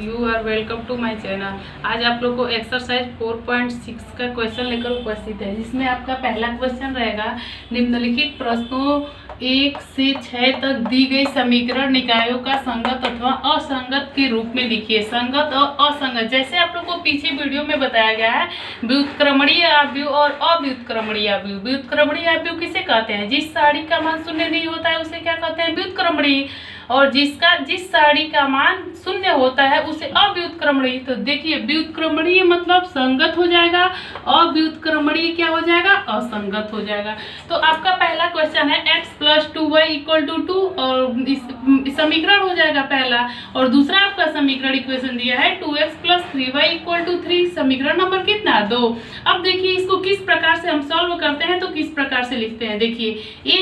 You are welcome to my channel. आज आप लोग को एक्सरसाइज 4.6 का क्वेश्चन लेकर उपस्थित है, जिसमें आपका पहला क्वेश्चन रहेगा, निम्नलिखित प्रश्नों 1 से 6 तक दी गई समीकरण निकायों का संगत अथवा असंगत के रूप में लिखिए। संगत और असंगत, जैसे आप लोग को पीछे वीडियो में बताया गया है, व्युत्क्रमणीय आव्यूह और अव्युत्क्रमणीय आव्यूह। व्युत्क्रमणीय आव्यूह किसे कहते हैं? जिस साड़ी का मान शून्य नहीं होता है उसे क्या कहते हैं? व्युत्क्रमणीय। और जिस साड़ी का मान शून्य होता है उसे अव्युत्क्रमणीय। तो देखिए, व्युत्क्रमणीय मतलब संगत हो जाएगा, अव्युत्क्रमणीय क्या हो जाएगा? असंगत हो जाएगा। तो आपका पहला क्वेश्चन है x + 2y = 2, और इस समीकरण हो जाएगा पहला। और दूसरा आपका समीकरण इक्वेशन दिया है 2x + 3y = 3। समीकरण नंबर कितना? 2। अब देखिए, इसको किस प्रकार से हम सॉल्व करते हैं, तो किस प्रकार से लिखते हैं। देखिए, a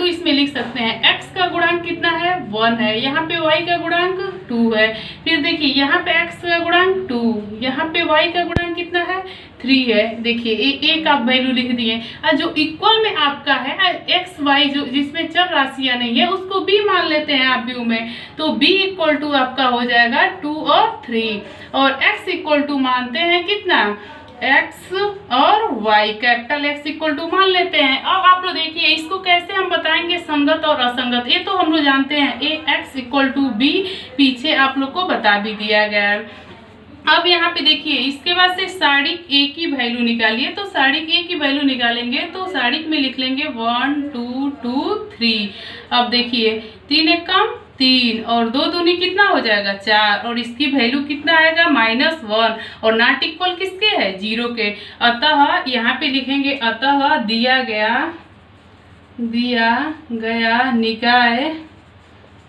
इसमें लिख सकते हैं x का गुणांक कितना है? 1 है। यहाँ पे y का गुणांक 2 है। फिर देखिए, यहाँ पे x का गुणांक 2, यहाँ पे y का गुणांक कितना है? 3 है। देखिए, एक आप वैल्यू लिख दिए। और जो इक्वल में आपका है x y, जो जिसमें चर राशियां नहीं है, उसको b मान लेते हैं आप व्यू में। तो b = आपका हो जाएगा 2 और 3, और x = मानते हैं कितना? x और y, कैपिटल X = मान लेते हैं। अब आप लोग देखिए, इसको कैसे हम बताएंगे संगत और असंगत। ये तो हम लोग जानते हैं, x = b, पीछे आप लोग को बता भी दिया गया है। अब यहाँ पे देखिए, इसके बाद से साड़िक a की वैल्यू निकालिए। तो साड़िक a की वैल्यू निकालेंगे तो साड़िक में लिख लेंगे 1 2 2 3। अब देखिए, 3 एक कम 3, और 2 दूनी कितना हो जाएगा? 4, और इसकी वैल्यू कितना आएगा? -1, और नॉट इक्वल किसके है? 0 के। अतः यहाँ पे लिखेंगे, अतः दिया गया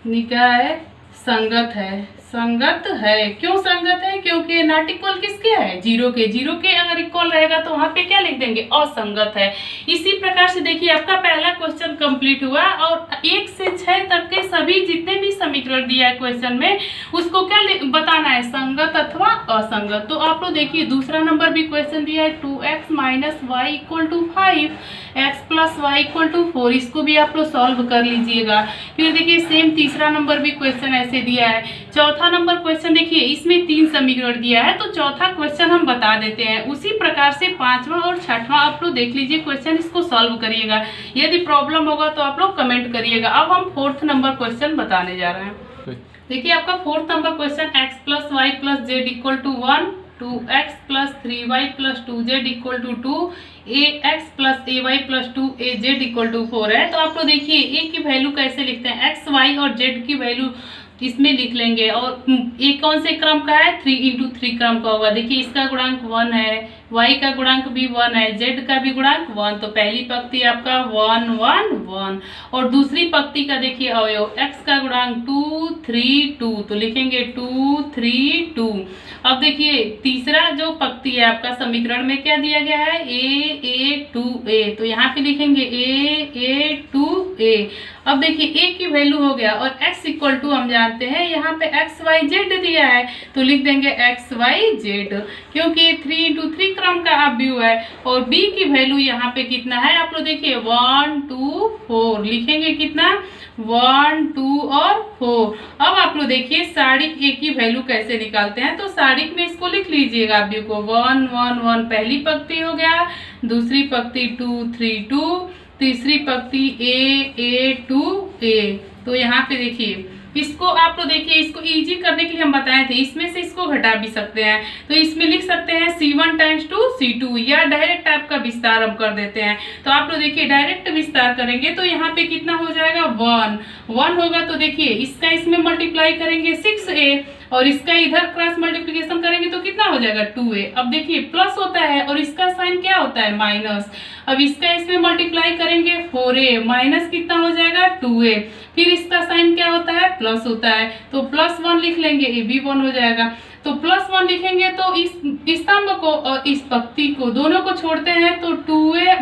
निकाय संगत है। संगत है। क्यों संगत है? क्योंकि नॉट इक्वल किसके है? 0 के। 0 के अगर इक्वल रहेगा तो वहां पे क्या लिख देंगे? असंगत है। इसी प्रकार से देखिए, आपका पहला क्वेश्चन कंप्लीट हुआ, और 1 से 6 तक के सभी जितने भी समीकरण दिया है क्वेश्चन में, उसको क्या बताना है? संगत अथवा असंगत। तो आप लोग देखिए, दूसरा नंबर भी क्वेश्चन दिया है 2x - y = 5, x + y = 4। इसको भी आप लोग सॉल्व कर लीजिएगा। फिर देखिए, सेम तीसरा नंबर भी क्वेश्चन ऐसे दिया है। चौथा नंबर क्वेश्चन देखिए, इसमें 3 समीकरण दिया है, तो चौथा क्वेश्चन हम बता देते हैं। उसी प्रकार से 5वां और 6वां आप लोग देख लीजिए क्वेश्चन, इसको सॉल्व करिएगा। यदि प्रॉब्लम होगा तो आप लोग कमेंट करिएगा। अब हम 4th नंबर क्वेश्चन बताने जा रहे हैं। देखिए, आपका 4th number question x + y + z = 1, 2x + 3y + 2z = 2, ax + ay + 2az = 4 है। तो आप लोग देखिए, a की वैल्यू कैसे लिखते हैं? x, y और z की वैल्यू इसमें लिख लेंगे। और ये कौन से क्रम का है? 3 × 3 क्रम का होगा। देखिए, इसका गुणांक 1 है, y का गुणांक भी 1 है, z का भी गुणांक 1। तो पहली पंक्ति आपका 1 1 1, और दूसरी पंक्ति का देखिए अवयव, x का गुणांक 2 3 2, तो लिखेंगे 2 3 2। अब देखिए, तीसरा जो पंक्ति है आपका समीकरण में क्या दिया गया है? a 2a, तो यहाँ पे लिखेंगे a 2a। अब देखिए, a की वैल्यू हो गया, और x = हम जानते हैं यहाँ पे x y z दिया है, तो लिख देंगे x y z, क्योंकि 3 × 3 क्रम का अवयव है। और b की वैल्यू यहाँ पे कितना है? आप लोग देखिए 1 2 4, लिखेंगे कितना? 1 2 और 4। अब आप लोग देखिए, साड़िक a की वैल्यू कैसे निकालते हैं। तो साड़िक में इसको लिख लीजिएगा अवयव को, 1 1 1 पहली पंक्ति हो गया, दूसरी पंक्ति 2 3 2, तीसरी पंक्ति a 2 a। तो यहाँ पे देखिए, इसको आप लोग देखिए, इसको इजी करने के लिए हम बताए थे, इसमें से इसको घटा भी सकते हैं। तो इसमें लिख सकते हैं C1 × 2 C2, या डायरेक्ट आपका विस्तार हम कर देते हैं। तो आप लोग देखिए, डायरेक्ट विस्तार करेंगे तो यहाँ पे कितना हो जाएगा? 1 होगा। तो देखिए, इसका इसमें मल्टीप्लाई करेंगे 6a, और इसका इधर क्रॉस मल्टीप्लिकेशन करेंगे तो कितना हो जाएगा? 2a। अब देखिए, प्लस होता है और इसका साइन क्या होता है? माइनस। अब इसका इसमें मल्टीप्लाई करेंगे 4a, माइनस कितना हो जाएगा? 2a। फिर इसका साइन क्या होता है? प्लस होता है, तो +1 लिख लेंगे, ये भी 1 हो जाएगा। तो +1 लिखेंगे तो इस स्तंभ को और इस पंक्ति को दोनों को छोड़ते हैं, तो 2a -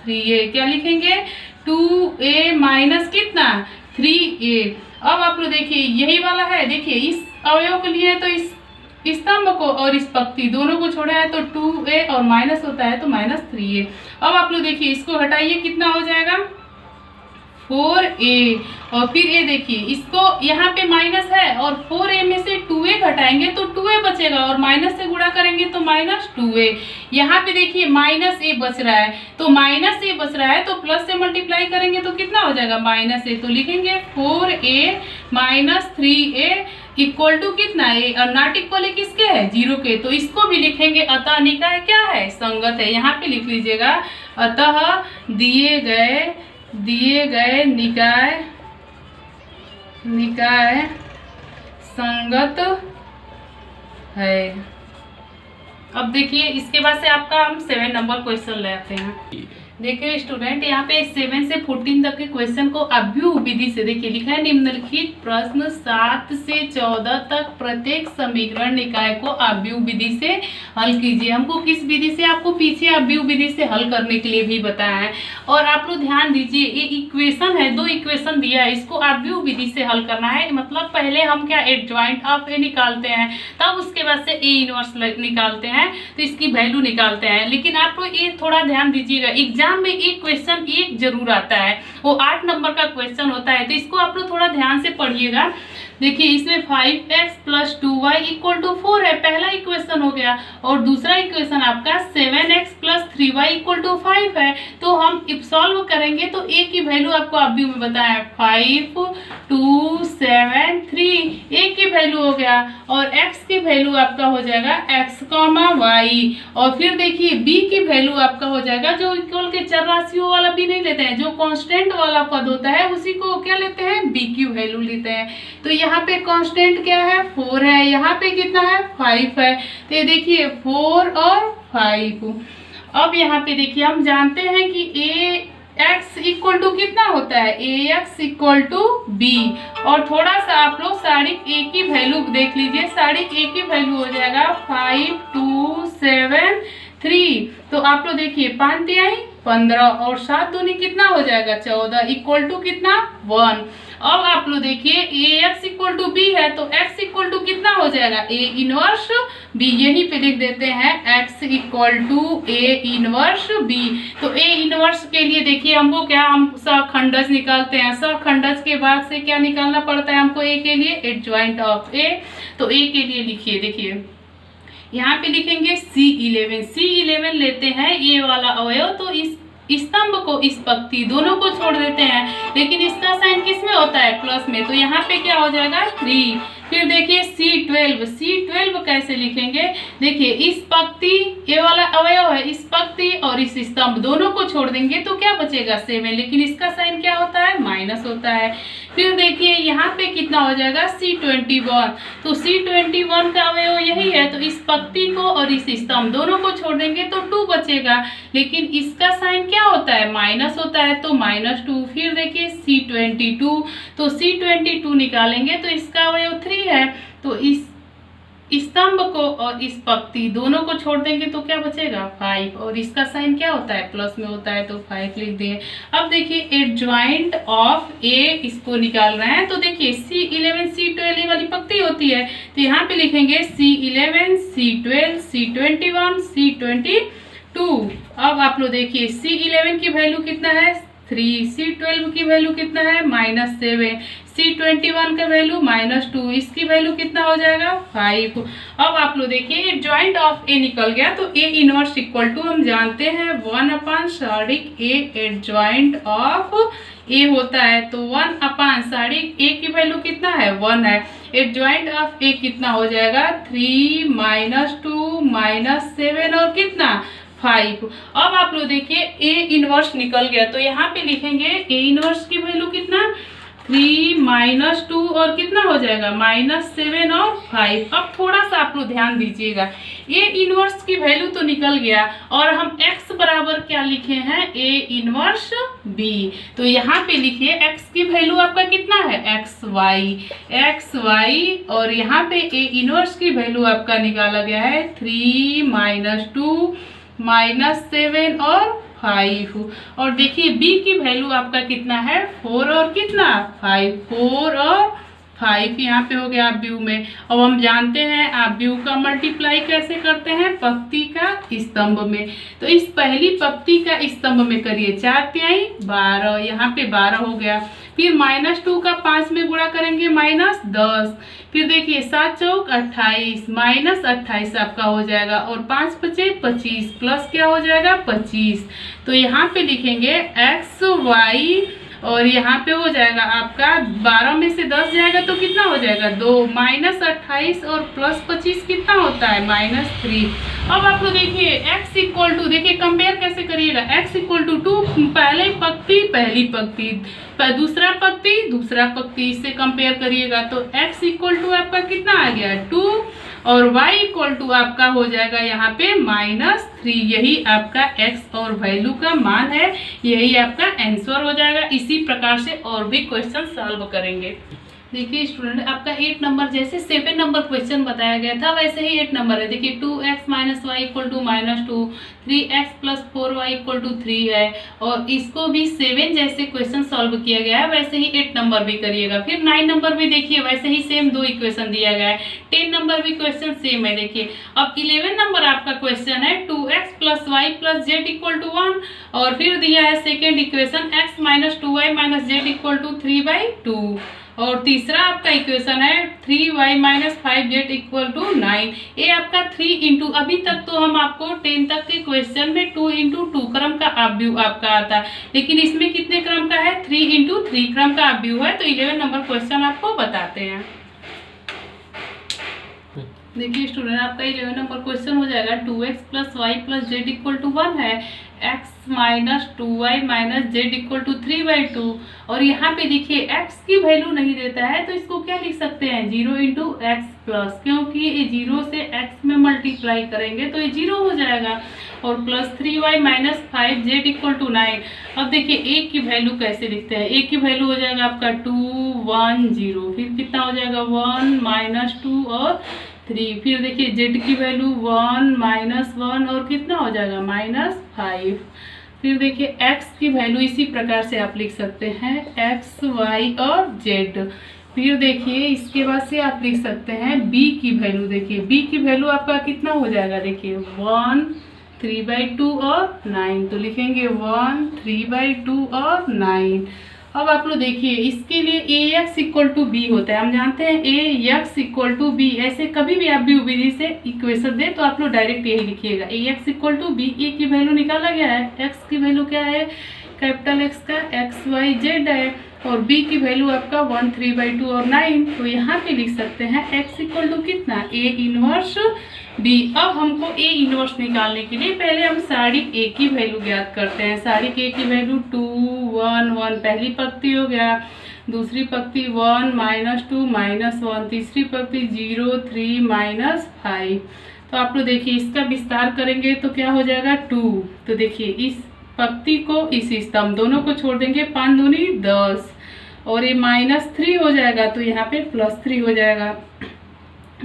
3a, क्या लिखेंगे? 2a माइनस कितना? 3a। अब आप लोग देखिए, यही वाला है, देखिए इस अवयव के लिए तो इस स्तंभ को और इस पंक्ति दोनों को छोड़ा है, तो 2a और माइनस होता है तो -3a। अब आप लोग देखिए, इसको हटाइए, कितना हो जाएगा? 4a और फिर ये देखिए इसको यहाँ पे माइनस है और 4a में से 2a घटाएंगे तो 2a बचेगा और माइनस से गुणा करेंगे तो -2a। यहाँ पे देखिए -a बच रहा है तो -a बच रहा है तो प्लस से मल्टीप्लाई करेंगे तो कितना हो जाएगा -a। तो लिखेंगे 4a - 3a इक्वल टू कितना है और नॉट इक्वल है किसके है 0 के। तो इसको भी लिखेंगे अतः निकाय क्या है संगत है। यहाँ पे लिख लीजिएगा अतः दिए गए निकाय संगत है। अब देखिए इसके बाद से आपका हम 7 नंबर क्वेश्चन ले आते हैं। देखिए स्टूडेंट यहाँ पे 7 से 14 तक के क्वेश्चन को अव्यूह विधि से देखिए लिखा है निम्नलिखित प्रश्न 7 से 14 तक प्रत्येक समीकरण निकाय को अव्यूह विधि से हल कीजिए। हमको किस विधि से, आपको पीछे अव्यूह विधि से हल करने के लिए भी बताया है। और आप लोग ध्यान दीजिए ये इक्वेशन है, 2 इक्वेशन दिया है, इसको अव्यूह विधि से हल करना है। मतलब पहले हम क्या एडजॉइंट ऑफ ए निकालते हैं, तब उसके बाद से ए इनवर्स निकालते हैं, तो इसकी वैल्यू निकालते हैं। लेकिन आप लोग ये थोड़ा ध्यान दीजिएगा एग्जाम में एक क्वेश्चन एक जरूर आता है, वो 8 नंबर का क्वेश्चन होता है, तो इसको आप लोग थोड़ा ध्यान से पढ़िएगा। देखिए इसमें 5x + 2y = 4 है, पहला इक्वेशन हो गया। और दूसरा इक्वेशन आपका 7x + 3y = 5 है। तो हम सॉल्व करेंगे तो a की वैल्यू आपको अव्यूह में बताया 5 2 7 3 a की वैल्यू हो गया और x की वैल्यू आपका हो जाएगा x, y। और फिर देखिए b की वैल्यू आपका हो जाएगा, जो इक्वल के चर राशियों वाला b नहीं लेते हैं, जो कांस्टेंट वाला पद होता है उसी को क्या लेते हैं b की वैल्यू लेते हैं। तो यहाँ पे कांस्टेंट क्या है 4 है, यहाँ पे कितना है 5 है। तो ये देखिए 4 और 5। अब यहाँ पे देखिए हम जानते हैं कि ax इक्वल टू कितना होता है ax = b। और थोड़ा सा आप लोग सारिक a की वैल्यू देख लीजिए, सारिक a की वैल्यू हो जाएगा 5 2 7 3। तो आप लोग देखिए 5 तिहाई 15 और 7 दूनी कितना हो जाएगा 14 इक्वल टू कितना 1। अब आप लोग देखिए ax = b है तो x = कितना हो जाएगा a इनवर्स b। यहीं पे लिख देते हैं x = a इनवर्स b। तो a इनवर्स के लिए देखिए हमको क्या, हम सहखंडज निकालते हैं, सहखंडज के बाद से क्या निकालना पड़ता है हमको a के लिए एडजॉइंट ऑफ a। तो a के लिए लिखिए, देखिए यहाँ पे लिखेंगे C11 लेते हैं ये वाला अवयव, तो इस स्तंभ को इस पंक्ति दोनों को छोड़ देते हैं, लेकिन इसका साइन किस में होता है प्लस में, तो यहाँ पे क्या हो जाएगा 3। फिर देखिए C12 कैसे लिखेंगे, देखिए इस पंक्ति ये वाला अवयव है, इस पंक्ति और इस स्तंभ दोनों को छोड़ देंगे तो क्या बचेगा 7, लेकिन इसका साइन क्या होता है माइनस होता है। फिर देखिए यहाँ पे कितना हो जाएगा C21, तो C21 का अवयव यही है, तो इस पंक्ति को और इस स्तंभ दोनों को छोड़ देंगे तो 2 बचेगा, लेकिन इसका साइन क्या होता है माइनस होता है, तो -2। फिर देखिए C22, तो C22 निकालेंगे तो इसका अवयव 3 है, तो इस स्तंभ को और इस पंक्ति दोनों को छोड़ देंगे तो क्या बचेगा 5, और इसका साइन क्या होता है प्लस में होता है, तो 5 लिख दिए। अब देखिए एडजॉइंट ऑफ a इसको निकाल रहे हैं, तो देखिए C11 C12 वाली पंक्ति होती है, तो यहाँ पे लिखेंगे C11 C12 C21 C22। अब आप लोग देखिए C11 की वैल्यू कितना है 3, C12 की वैल्यू कितना है -7, C21 का वैल्यू -2, इसकी वैल्यू कितना हो जाएगा 5। अब आप लोग देखिए एडजॉइंट ऑफ a निकल गया, तो a इनवर्स इक्वल टू हम जानते हैं 1/सारिक a एडजॉइंट ऑफ a होता है, तो 1/सारिक a की वैल्यू कितना है 1 है, एडजॉइंट ऑफ a कितना हो जाएगा 3 -2 -7 और कितना 5। अब आप लोग देखिए a इनवर्स निकल गया, तो यहाँ पे लिखेंगे a इनवर्स की वैल्यू कितना 3 -2 और कितना हो जाएगा -7 और 5। अब थोड़ा सा आप लोग ध्यान दीजिएगा, a इनवर्स की वैल्यू तो निकल गया और हम x बराबर क्या लिखे हैं a इनवर्स b। तो यहाँ पे लिखिए x की वैल्यू आपका कितना है xy, और यहाँ पे a इनवर्स की वैल्यू आपका निकाला गया है 3 -2 -7 और 5। और देखिए b की वैल्यू आपका कितना है 4 और कितना 5, 4 और 5 यहाँ पे हो गया आप व्यू में। अब हम जानते हैं आप व्यू का मल्टीप्लाई कैसे करते हैं, पंक्ति का स्तंभ में। तो इस पहली पंक्ति का स्तंभ में करिए 4 तिहाई 12, यहाँ पे 12 हो गया। फिर -2 का 5 में गुणा करेंगे -10। फिर देखिए 7 चौक 28, -28 आपका हो जाएगा और 5 बचे 25 प्लस क्या हो जाएगा 25। तो यहाँ पे लिखेंगे x y और यहाँ पे हो जाएगा आपका 12 में से 10 जाएगा तो कितना हो जाएगा 2, -28 और +25 कितना होता है -3। अब आप लोग देखिए x इक्वल टू, देखिए कंपेयर कैसे करिएगा, x इक्वल टू 2 पहली पंक्ति दूसरा पंक्ति इससे कंपेयर करिएगा तो x इक्वल टू आपका कितना आ गया 2 और y इक्वल टू आपका हो जाएगा यहाँ पे -3। यही आपका x और वैल्यू का मान है, यही आपका आंसर हो जाएगा। इसी प्रकार से और भी क्वेश्चन सॉल्व करेंगे। देखिए स्टूडेंट आपका 8 नंबर जैसे 7 नंबर क्वेश्चन बताया गया था वैसे ही 8 नंबर है। देखिए 2x - y = -2, 3x + 4y = 3 है और इसको भी 7 जैसे क्वेश्चन सॉल्व किया गया है वैसे ही 8 नंबर भी करिएगा। फिर 9 नंबर भी देखिए वैसे ही सेम 2 इक्वेशन दिया गया है। 10 नंबर भी क्वेश्चन सेम है। देखिए अब 11 नंबर आपका क्वेश्चन है 2x + y + z = 1 और फिर दिया है second equation x - 2y - z = 3/2 और तीसरा आपका इक्वेशन है 3y - 5z = 9। ये आपका 3 इंटू, अभी तक तो हम आपको 10 तक के क्वेश्चन में 2 इंटू 2 क्रम का अपव्यू आपका आता है, लेकिन इसमें कितने क्रम का है 3 इंटू 3 क्रम का अपव्यू है। तो 11 नंबर क्वेश्चन आपको बताते हैं। देखिए स्टूडेंट आपका 11 नंबर क्वेश्चन हो जाएगा 2x + y + z = 1 है, x - 2y - z = 3/2 और यहाँ पे देखिए x की वैल्यू नहीं देता है तो इसको क्या लिख सकते हैं 0 × x प्लस, क्योंकि ये 0 से x में मल्टीप्लाई करेंगे तो ये 0 हो जाएगा और +3y - 5z = 9। अब देखिए a की वैल्यू कैसे लिखते हैं, a की वैल्यू हो जाएगा आपका 2 1 0, फिर कितना हो जाएगा 1 - 2 और 3, फिर देखिए z की वैल्यू 1 - 1 और कितना हो जाएगा -5। फिर देखिए x की वैल्यू इसी प्रकार से आप लिख सकते हैं x y और z। फिर देखिए इसके बाद से आप लिख सकते हैं b की वैल्यू। देखिए b की वैल्यू आपका कितना हो जाएगा, देखिए 1 3/2 और 9, तो लिखेंगे 1 3/2 और 9। अब आप लोग देखिए इसके लिए ax = b होता है, हम जानते हैं ax = b। ऐसे कभी भी आप भी विधि से इक्वेशन दे तो आप लोग डायरेक्ट यही लिखिएगा ax = b। a की वैल्यू निकाला गया है, x की वैल्यू क्या है कैपिटल X का x y z है और b की वैल्यू आपका 1 3/2 और 9। तो यहाँ पे लिख सकते हैं x = कितना a इनवर्स b। अब हमको a इनवर्स निकालने के लिए पहले हम सारिक a की वैल्यू ज्ञात करते हैं। सारिक a की वैल्यू 2 1 1 पहली पंक्ति हो गया, दूसरी पंक्ति 1 - 2 -1, तीसरी पंक्ति 0 3 -5। तो आप लोग देखिए इसका विस्तार करेंगे तो क्या हो जाएगा 2। तो देखिए इस पंक्ति को इस स्तंभ दोनों को छोड़ देंगे 5 दूनी 10 और ये -3 हो जाएगा तो यहाँ पे +3 हो जाएगा।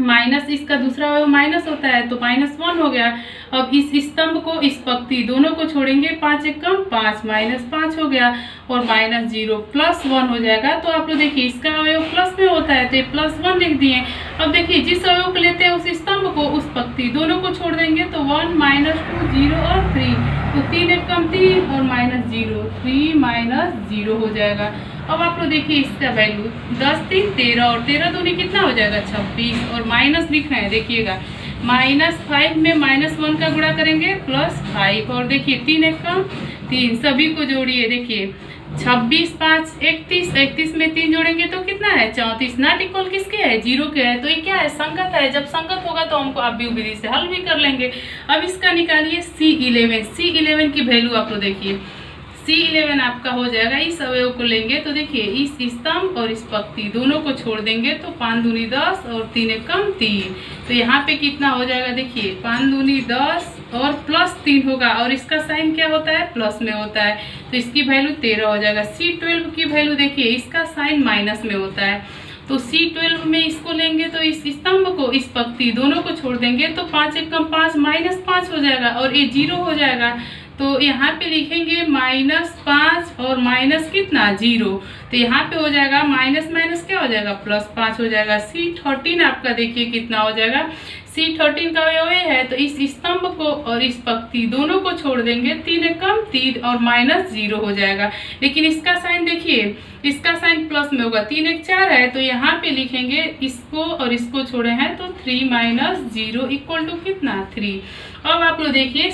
माइनस इसका दूसरा माइनस होता है तो -1 हो गया। अब इस स्तंभ को इस पंक्ति दोनों को छोड़ेंगे 5 एकम 5 -5 हो गया और -0 +1 हो जाएगा। तो आप लोग देखिए इसका अवयव प्लस में होता है तो ये +1 लिख दिए। अब देखिए जिस अवयव को लेते हैं उस स्तंभ को उस पंक्ति दोनों को छोड़ देंगे तो 1 -2 0 और 3, तो 3 एकम 3 और -0 3 -0 हो जाएगा। अब आप लोग देखिए इसका वैल्यू 10 3 13 और 13 दूनी कितना हो जाएगा 26 और माइनस लिखना है। देखिएगा -5 में -1 का गुणा करेंगे +5 और देखिए 3 एकम 3 सभी को जोड़िए। देखिए 26 5 31, 31 में 3 जोड़ेंगे तो कितना है 34। नॉट इक्वल किसके है 0 के है, तो ये क्या है संगत है। जब संगत होगा तो हमको आप विधि से हल भी कर लेंगे। अब इसका निकालिए C11 की वैल्यू आप लोग देखिए C11 आपका हो जाएगा, इस अवयव को लेंगे तो देखिए इस स्तंभ और इस पंक्ति दोनों को छोड़ देंगे तो 5 दूनी 10 और 3 एकम 3, तो यहाँ पे कितना हो जाएगा देखिए 5 दूनी 10 और +3 होगा और इसका साइन क्या होता है प्लस में होता है तो इसकी वैल्यू 13 हो जाएगा। C12 की वैल्यू देखिए इसका साइन माइनस में होता है तो C12 में इसको लेंगे तो इस स्तंभ को इस पंक्ति दोनों को छोड़ देंगे तो 5 एकम 5 -5 हो जाएगा और ये 0 हो जाएगा। तो यहाँ पे लिखेंगे -5 और माइनस कितना 0, तो यहाँ पे हो जाएगा माइनस माइनस क्या हो जाएगा +5 हो जाएगा। C13 आपका देखिए कितना हो जाएगा, C13 का अवयव है, तो इस स्तंभ को और इस पंक्ति दोनों को छोड़ देंगे, 3 एकम 3 और -0 हो जाएगा। लेकिन इसका साइन देखिए, इसका साइन प्लस में होगा, 3 एक 4 है, तो यहाँ पे लिखेंगे इसको और इसको छोड़े हैं तो 3 - 0 इक्वल टू कितना 3। अब आप लोग देखिए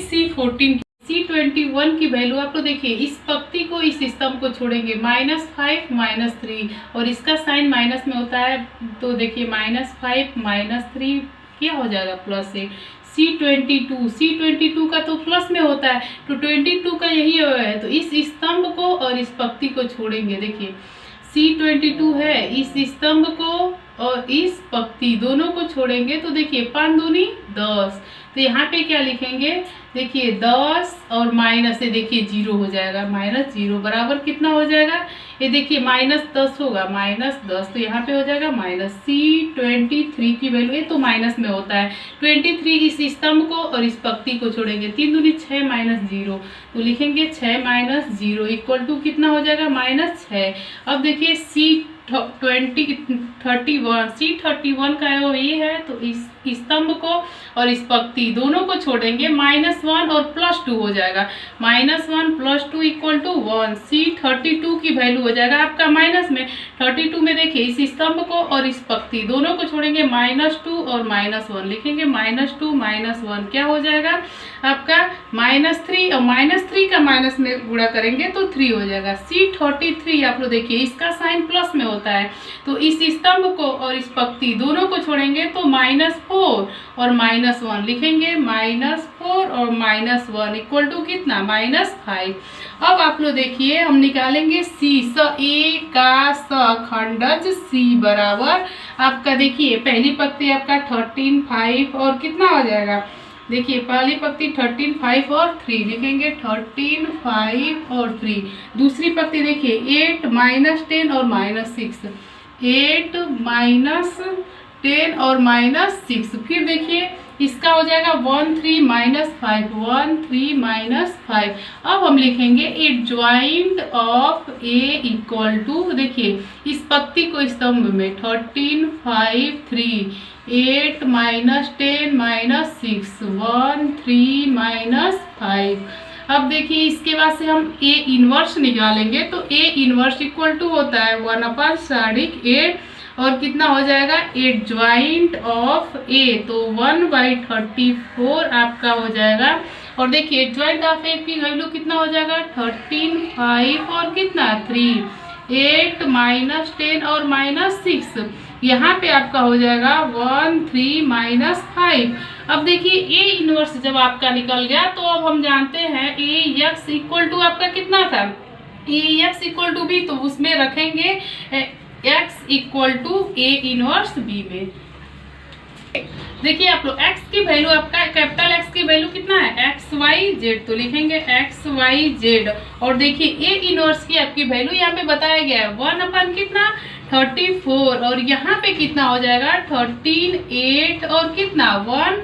C21 की वैल्यू आप लोग देखिए, इस पंक्ति को इस स्तंभ को छोड़ेंगे, -5 - 3 और इसका साइन माइनस में होता है, तो देखिए -5 - 3 क्या हो जाएगा +8। C22 का तो प्लस में होता है, तो 22 का यही है, तो इस स्तंभ को और इस पंक्ति को छोड़ेंगे। देखिए C22 है, इस स्तंभ को और इस पंक्ति दोनों को छोड़ेंगे, तो देखिए 5 दूनी 10, तो यहाँ पे क्या लिखेंगे, देखिए 10 और माइनस से देखिए 0 हो जाएगा, -0 बराबर कितना हो जाएगा, ये देखिए -10 होगा, -10, तो यहाँ पे हो जाएगा C23 की वैल्यू, ये तो माइनस में होता है, 23 इस स्तंभ को और इस पंक्ति को छोड़ेंगे, 3 दूनी 6 -0, तो लिखेंगे 6 - 0 इक्वल टू कितना हो जाएगा -6। अब देखिए C31 का ये है, तो इस स्तंभ को और इस पंक्ति दोनों को छोड़ेंगे, -1 और +2 हो जाएगा, -1 + 2 इक्वल टू 1। C32 की वैल्यू हो जाएगा आपका माइनस में, 32 में देखिए इस स्तंभ को और इस पंक्ति दोनों को छोड़ेंगे, -2 और -1 लिखेंगे, -2 -1 क्या हो जाएगा आपका -3 और -3 का माइनस में गुणा करेंगे तो 3 हो जाएगा। C33 आप लोग देखिए, इसका साइन प्लस में होता है, तो इस स्तंभ को और इस पंक्ति दोनों को छोड़ेंगे तो -4 और -1 लिखेंगे, -4 और -1 इक्वल टू कितना -5। अब आप लोग देखिए हम निकालेंगे ए का खंडज C बराबर आपका देखिए पहली पंक्ति आपका 13 5 और कितना हो जाएगा, देखिए पहली पंक्ति 13 5 और 3 लिखेंगे, 13 5 और 3। दूसरी पंक्ति देखिए 8 -10 और -6, 8 -10 और -6। फिर देखिए इसका हो जाएगा 1 3 -5, 1 3 -5। अब हम लिखेंगे adjoint of A equal to, देखिए इस पंक्ति को स्तंभ में 13 5 3, 8 -10 -6, 1 3 -5। अब देखिए इसके बाद से हम A इनवर्स निकालेंगे, तो A इनवर्स इक्वल टू होता है 1/8 और कितना हो जाएगा एडजॉइंट ऑफ A, तो 1/34 आपका हो जाएगा। और देखिए एडजॉइंट ऑफ A की वैल्यू कितना हो जाएगा 13 5 और कितना 3, 8 -10 और -6, यहाँ पे आपका हो जाएगा 1 3 -5। अब देखिए A इनवर्स जब आपका निकल गया, तो अब हम जानते हैं AX इक्वल टू आपका कितना था, AX इक्वल टू B, तो उसमें रखेंगे x equal to A inverse B में। देखिए आप लोग x की वैल्यू आपका कैपिटल X की वैल्यू कितना है XYZ, तो लिखेंगे XYZ। और देखिए A इनवर्स की आपकी वैल्यू यहाँ पे बताया गया है 1 कितना 34 और यहाँ पे कितना हो जाएगा 13 8 और कितना 1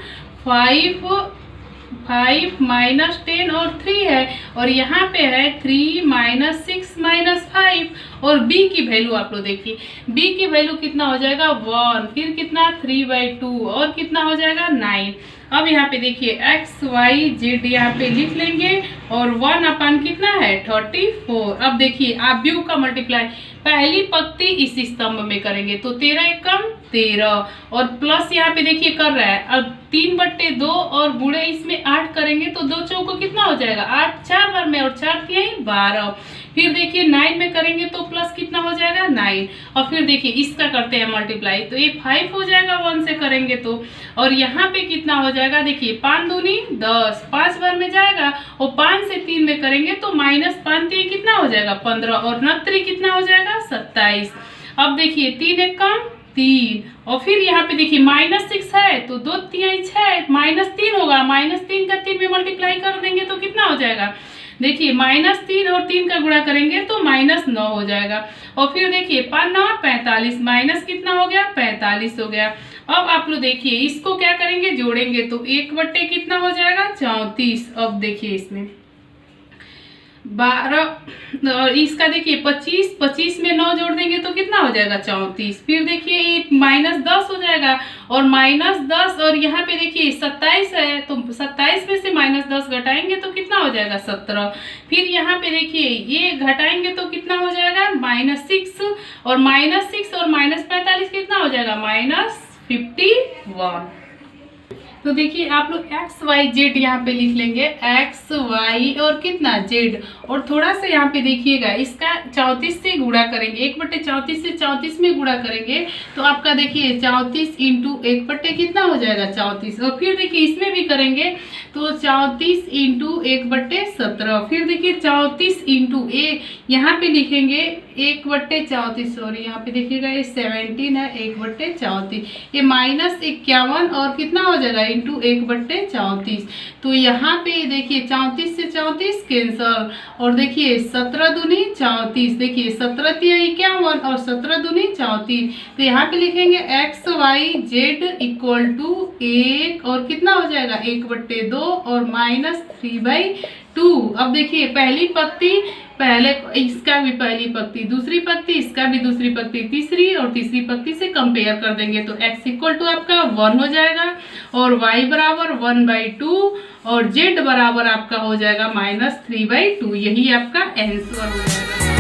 5 -10 और 3 है, और यहाँ पे है 3 -6 -5। और B की वैल्यू आप लोग देखिए, B की वैल्यू कितना हो जाएगा 1, फिर कितना 3/2 और कितना हो जाएगा 9। अब यहाँ पे देखिए XYZ यहाँ पे लिख लेंगे और 1 कितना है 34। अब देखिए आप व्यू का मल्टीप्लाई पहली पंक्ति इस स्तंभ में करेंगे, तो 13 एकम 13 और प्लस यहाँ पे देखिए कर रहा है, अब 3/2 और गुणे इसमें 8 करेंगे, तो 2 चौको कितना हो जाएगा 8 4 बार में और 4 3 12। फिर देखिए 9 में करेंगे तो प्लस कितना हो जाएगा 9, और फिर देखिए इसका करते हैं मल्टीप्लाई, तो ये 5 हो जाएगा 1 से करेंगे तो, और यहाँ पे कितना हो जाएगा देखिए 5 दूनी 10, 5 बार में जाएगा, और 5 से 3 में करेंगे तो -5 3 कितना हो जाएगा 15, और 9 कितना हो जाएगा 27। अब देखिए 3 एकम 3, और फिर यहाँ पे देखिए -6 है, तो 2 3 6 -3 होगा, -3 का 3 में मल्टीप्लाई कर देंगे तो कितना हो जाएगा, देखिए -3 और 3 का गुणा करेंगे तो -9 हो जाएगा। और फिर देखिए 5 9 45 माइनस कितना हो गया 45 हो गया। अब आप लोग देखिए इसको क्या करेंगे जोड़ेंगे, तो 1 बट्टे कितना हो जाएगा 34। अब देखिए इसमें 12 और इसका देखिए 25, 25 में 9 जोड़ देंगे तो कितना हो जाएगा 34। फिर देखिए ये -10 हो जाएगा और -10 और यहाँ पे देखिए 27 है तो 27 में से -10 घटाएंगे तो कितना हो जाएगा 17। फिर यहाँ पे देखिए ये घटाएंगे तो कितना हो जाएगा -6 और -6 और -45 कितना हो जाएगा -51। तो देखिए आप लोग एक्स वाई जेड यहाँ पे लिख लेंगे, एक्स वाई और कितना जेड, और थोड़ा सा यहाँ पे देखिएगा इसका 34 से गुणा करेंगे, 1/34 से 34 में गुणा करेंगे तो आपका देखिए 34 इंटू 1/, कितना हो जाएगा 34। और फिर देखिए इसमें भी करेंगे तो 34 इंटू 1/17। फिर देखिए 34 इंटू यहाँ पे लिखेंगे 1/34, सॉरी यहाँ पे देखिएगा ये 17 है, 1/34 ये -51 और कितना हो जाएगा इंटू 1/34। तो यहाँ पे देखिए 34 से 34 कैंसल और देखिए 17 दूनी 34, देखिए 17 तिया 51 और 17 दूनी 34। तो यहाँ पे लिखेंगे X Y Z equal to 1 और कितना हो जाएगा 1/2 और -3/2। अब देखिए पहली पंक्ति पहले इसका भी पहली पंक्ति, दूसरी पंक्ति इसका भी दूसरी पंक्ति, तीसरी और तीसरी पंक्ति से कंपेयर कर देंगे तो x इक्वल टू आपका 1 हो जाएगा और y बराबर 1/2 और z बराबर आपका हो जाएगा -3/2। यही आपका आंसर हो जाएगा।